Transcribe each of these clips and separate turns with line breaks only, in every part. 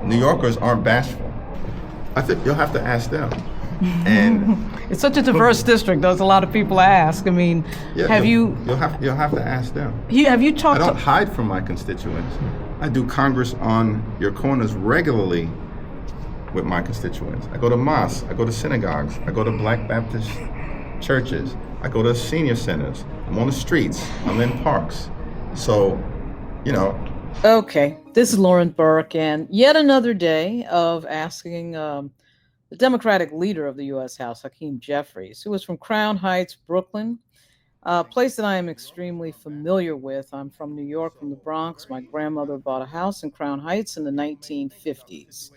New Yorkers aren't bashful. I think you'll have to ask them. And
it's such a diverse district. There's a lot of people to ask. I mean,
yeah, you'll have to ask them.
Have you talked?
I don't hide from my constituents. I do Congress on your corners regularly with my constituents. I go to mosques. I go to synagogues. I go to Black Baptist churches. I go to senior centers. I'm on the streets. I'm in parks. So, you know.
Okay, this is Lauren Burke, and yet another day of asking the Democratic leader of the U.S. House, Hakeem Jeffries, who is from Crown Heights, Brooklyn, a place that I am extremely familiar with. I'm from New York, from the Bronx. My grandmother bought a house in Crown Heights in the 1950s,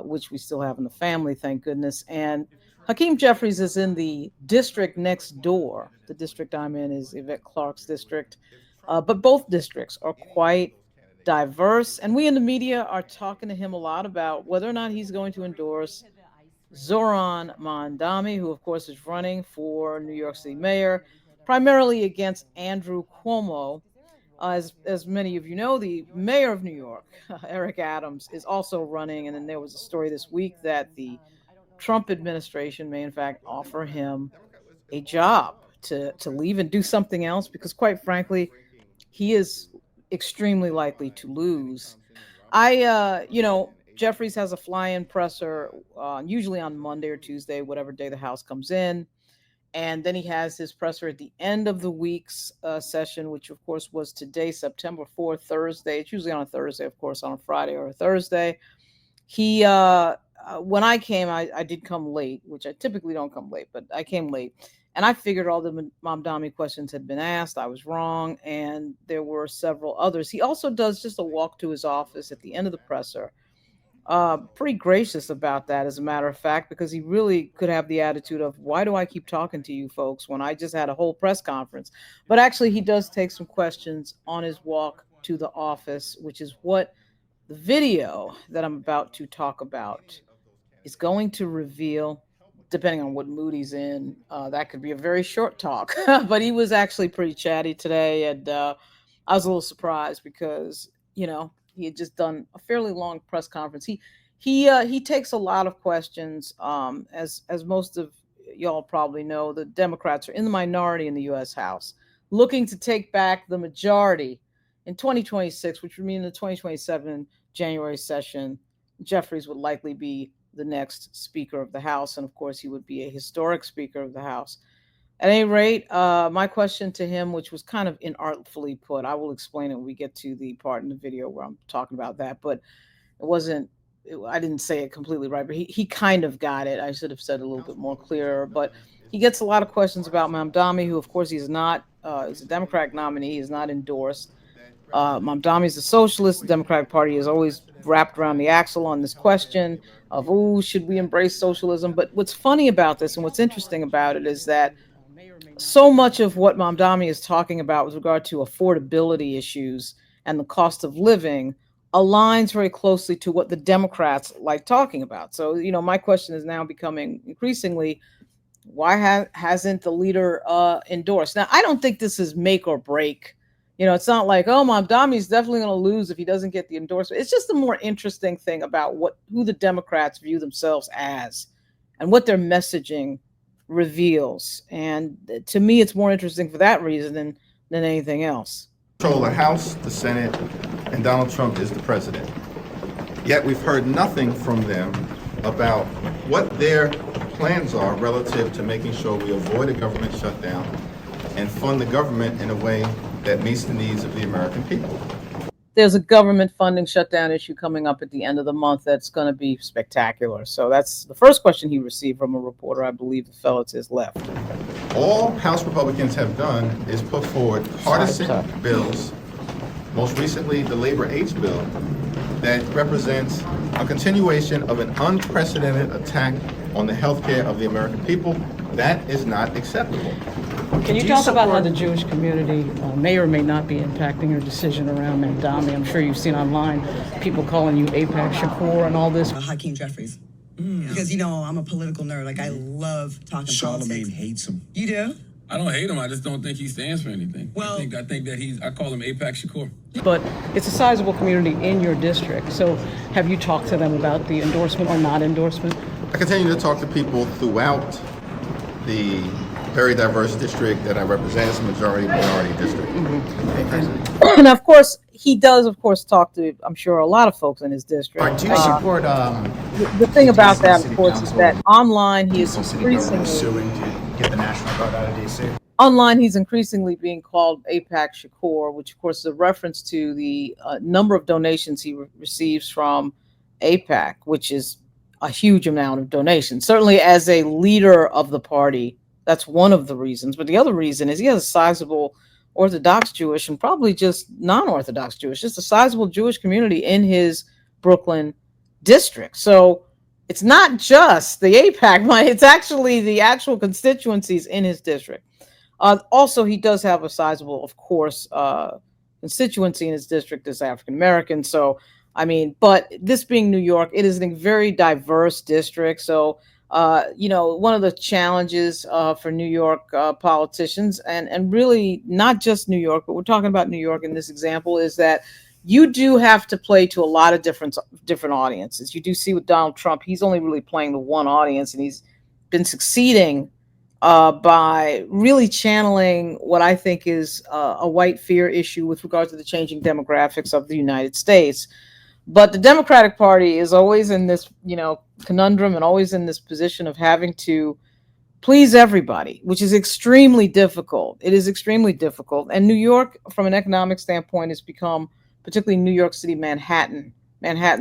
which we still have in the family, thank goodness. And Hakeem Jeffries is in the district next door. The district I'm in is Yvette Clarke's district, but both districts are quite diverse, and we in the media are talking to him a lot about whether or not he's going to endorse Zohran Mamdani, who of course is running for New York City mayor, primarily against Andrew Cuomo. As many of you know, the mayor of New York, Eric Adams, is also running, and then there was a story this week that the Trump administration may in fact offer him a job to leave and do something else, because quite frankly, he is extremely likely to lose. Jeffries has a fly-in presser, usually on Monday or Tuesday, whatever day the House comes in. And then he has his presser at the end of the week's session, which of course was today, September 4th, Thursday. It's usually on a Thursday, of course, on a Friday or a Thursday. He, when I came, I did come late, which I typically don't come late, but I came late. And I figured all the Mamdani questions had been asked. I was wrong, and there were several others. He also does just a walk to his office at the end of the presser. Pretty gracious about that, as a matter of fact, because he really could have the attitude of, why do I keep talking to you folks when I just had a whole press conference? But actually, he does take some questions on his walk to the office, which is what the video that I'm about to talk about is going to reveal. Depending on what mood he's in, that could be a very short talk. But he was actually pretty chatty today, and I was a little surprised because, he had just done a fairly long press conference. He takes a lot of questions. As most of y'all probably know, the Democrats are in the minority in the U.S. House, looking to take back the majority in 2026, which would mean the 2027 January session. Jeffries would likely be the next Speaker of the House, and of course he would be a historic Speaker of the House. At any rate, my question to him, which was kind of inartfully put, I will explain it when we get to the part in the video where I'm talking about that, but I didn't say it completely right, but he kind of got it. I should have said it a little bit more clearer, but he gets a lot of questions about Mamdani, who of course he's not, is a Democratic nominee, he's not endorsed. Mamdani is a socialist. The Democratic Party has always wrapped around the axle on this question of, should we embrace socialism? But what's funny about this and what's interesting about it is that so much of what Mamdani is talking about with regard to affordability issues and the cost of living aligns very closely to what the Democrats like talking about. So, my question is now becoming increasingly, why hasn't the leader endorsed? Now, I don't think this is make or break. It's not like, Mamdani's definitely going to lose if he doesn't get the endorsement. It's just a more interesting thing about who the Democrats view themselves as and what their messaging reveals. And to me, it's more interesting for that reason than anything else.
Control the House, the Senate, and Donald Trump is the president. Yet we've heard nothing from them about what their plans are relative to making sure we avoid a government shutdown and fund the government in a way that meets the needs of the American people.
There's a government funding shutdown issue coming up at the end of the month that's going to be spectacular. So that's the first question he received from a reporter, I believe the fellow to his left.
All House Republicans have done is put forward partisan bills, most recently the Labor Aids bill, that represents a continuation of an unprecedented attack on the health care of the American people. That is not acceptable.
Can you talk about how the Jewish community may or may not be impacting your decision around Mamdani? I'm sure you've seen online people calling you AIPAC Shakur and all this.
Hakeem Jeffries. Because, I'm a political nerd. Like, I love talking
Charlemagne
politics.
hates him.
You do? I don't hate him. I just don't think he stands for anything. Well, I think that I call him AIPAC Shakur.
But it's a sizable community in your district. So have you talked to them about the endorsement or not endorsement?
I continue to talk to people throughout the very diverse district that I represent. It's a majority minority district.
And of course, he does, of course, talk to, I'm sure, a lot of folks in his district.
Do you support
the thing about that, of course, is that online he is increasingly
suing to get the National Guard out of DC?
Online, he's increasingly being called AIPAC Shakur, which of course is a reference to the number of donations he receives from AIPAC, which is a huge amount of donations. Certainly as a leader of the party, that's one of the reasons. But the other reason is he has a sizable Orthodox Jewish and probably just non-Orthodox Jewish, just a sizable Jewish community in his Brooklyn district. So it's not just the AIPAC money, it's actually the actual constituencies in his district. Also, he does have a sizable, of course, constituency in his district as African American. So, I mean, but this being New York, it is a very diverse district. So, one of the challenges for New York politicians, and really not just New York, but we're talking about New York in this example, is that you do have to play to a lot of different audiences. You do see with Donald Trump, he's only really playing the one audience, and he's been succeeding by really channeling what I think is a white fear issue with regard to the changing demographics of the United States. But the Democratic Party is always in this, conundrum and always in this position of having to please everybody, which is extremely difficult. It is extremely difficult. And New York, from an economic standpoint, has become, particularly New York City, Manhattan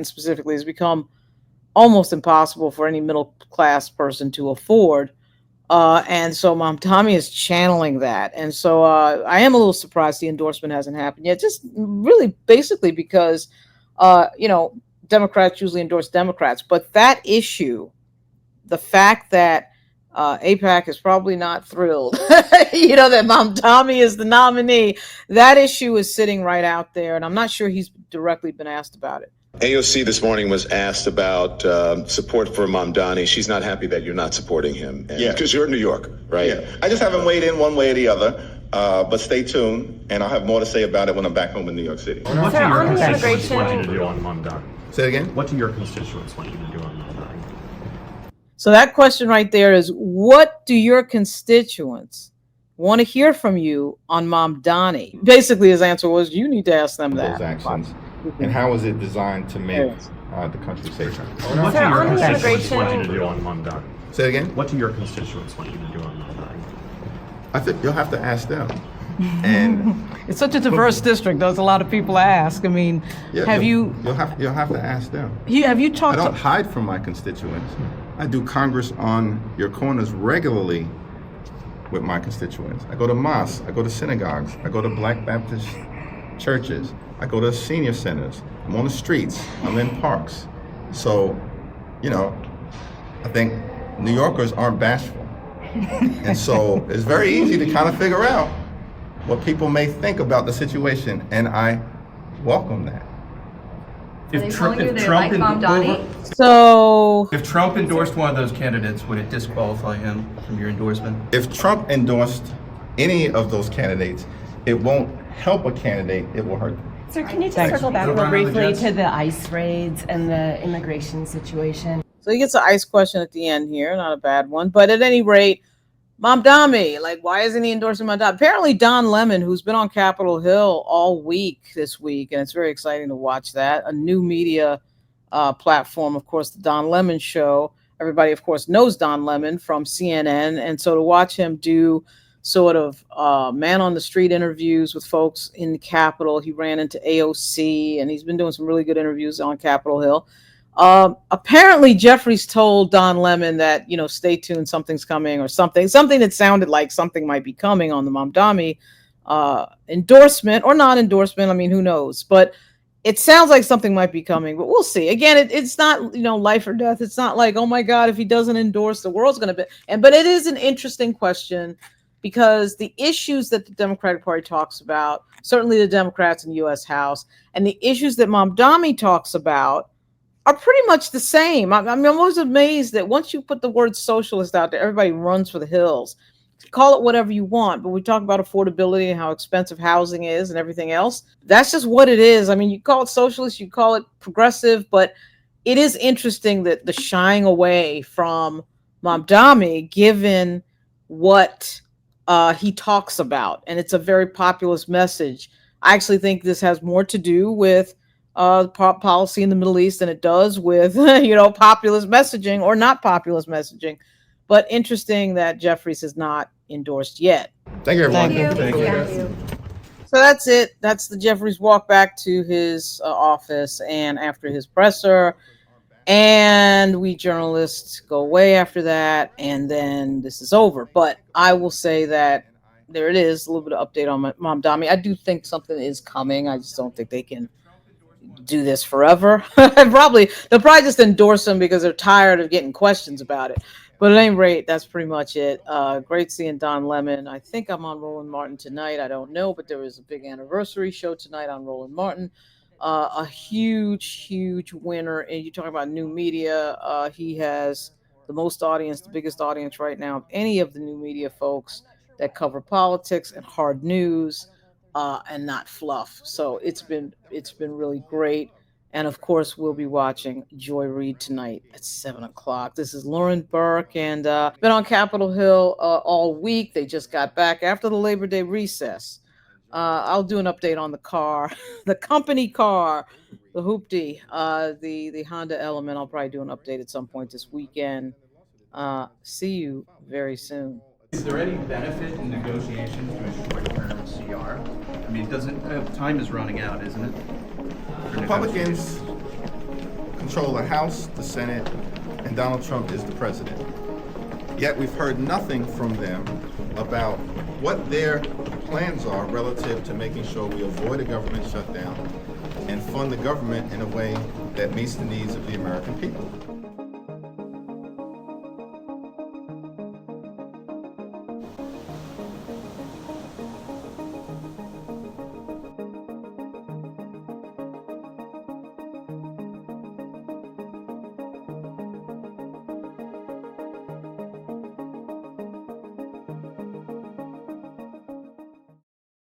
specifically, has become almost impossible for any middle class person to afford. And so Mamdani is channeling that. And so I am a little surprised the endorsement hasn't happened yet, just really basically because, Democrats usually endorse Democrats. But that issue, the fact that AIPAC is probably not thrilled, that Mamdani is the nominee, that issue is sitting right out there. And I'm not sure he's directly been asked about it.
AOC this morning was asked about support for Mamdani. She's not happy that you're not supporting him. Because you're in New York, right?
Yeah. I just haven't weighed in one way or the other. But stay tuned, and I'll have more to say about it when I'm back home in New York City.
What do your constituents want you to do on Mamdani?
Say it again?
What do your constituents want you to do on Mamdani?
So that question right there is, what do your constituents want to hear from you on Mamdani? Basically, his answer was, you need to ask them that.
Those actions. And how is it designed to make the country safer?
What do your constituents want you to do on Mamdani?
Say it again?
What do your constituents want you to do on Mamdani?
I think you'll have to ask them. And
It's such a diverse district. There's a lot of people to ask. I mean,
you'll have to ask them.
have you
I
talked
don't
to,
hide from my constituents. I do Congress on your corners regularly with my constituents. I go to mosques, I go to synagogues, I go to Black Baptist churches, I go to senior centers, I'm on the streets, I'm in parks. So, I think New Yorkers aren't bashful. And so it's very easy to kind of figure out what people may think about the situation, and I welcome that.
If Trump endorsed one of those candidates, would it disqualify him from your endorsement?
If Trump endorsed any of those candidates, it won't help a candidate, it will hurt them.
Sir, can you just circle back real briefly to the ICE raids and the immigration situation?
So he gets an ICE question at the end here, not a bad one. But at any rate, Mamdani, why isn't he endorsing Mamdani? Apparently Don Lemon, who's been on Capitol Hill all week this week, and it's very exciting to watch that, a new media platform, of course, the Don Lemon Show. Everybody, of course, knows Don Lemon from CNN. And so to watch him do sort of man-on-the-street interviews with folks in the Capitol, he ran into AOC, and he's been doing some really good interviews on Capitol Hill. Apparently Jeffries told Don Lemon that, stay tuned, something's coming, or something that sounded like something might be coming on the Mamdani endorsement or not endorsement. I mean, who knows? But it sounds like something might be coming, but we'll see. Again, it's not, life or death. It's not like, oh my God, if he doesn't endorse, the world's going to be. But it is an interesting question because the issues that the Democratic Party talks about, certainly the Democrats in the U.S. House, and the issues that Mamdani talks about are pretty much the same. I'm always amazed that once you put the word socialist out there, everybody runs for the hills. call it whatever you want, but we talk about affordability and how expensive housing is and everything else. That's just what it is. I mean, you call it socialist, you call it progressive, but it is interesting that the shying away from Mamdani, given what he talks about, and it's a very populist message. I actually think this has more to do with policy in the Middle East than it does with populist messaging or not populist messaging. But interesting that Jeffries has not endorsed yet.
Thank you, everyone.
Thank you.
So that's it. That's the Jeffries walk back to his office and after his presser. And we journalists go away after that, and then this is over. But I will say that there it is, a little bit of update on Mamdani. I do think something is coming. I just don't think they can do this forever. They'll probably just endorse him because they're tired of getting questions about it. But at any rate, that's pretty much it. Great seeing Don Lemon. I think I'm on Roland Martin tonight. I don't know, but there was a big anniversary show tonight on Roland Martin. A huge winner. And you talk about new media. He has the most audience, the biggest audience right now of any of the new media folks that cover politics and hard news and not fluff. So it's been really great. And of course, we'll be watching Joy Reid tonight at 7:00. This is Lauren Burke, and been on Capitol Hill all week. They just got back after the Labor Day recess. I'll do an update on the car, the company car, the Hoopty, the Honda Element. I'll probably do an update at some point this weekend. See you very soon.
Is there any benefit in negotiations to a short-term CR? I mean, time is running out, isn't it?
Republicans control the House, the Senate, and Donald Trump is the president. Yet we've heard nothing from them about what their plans are relative to making sure we avoid a government shutdown and fund the government in a way that meets the needs of the American people.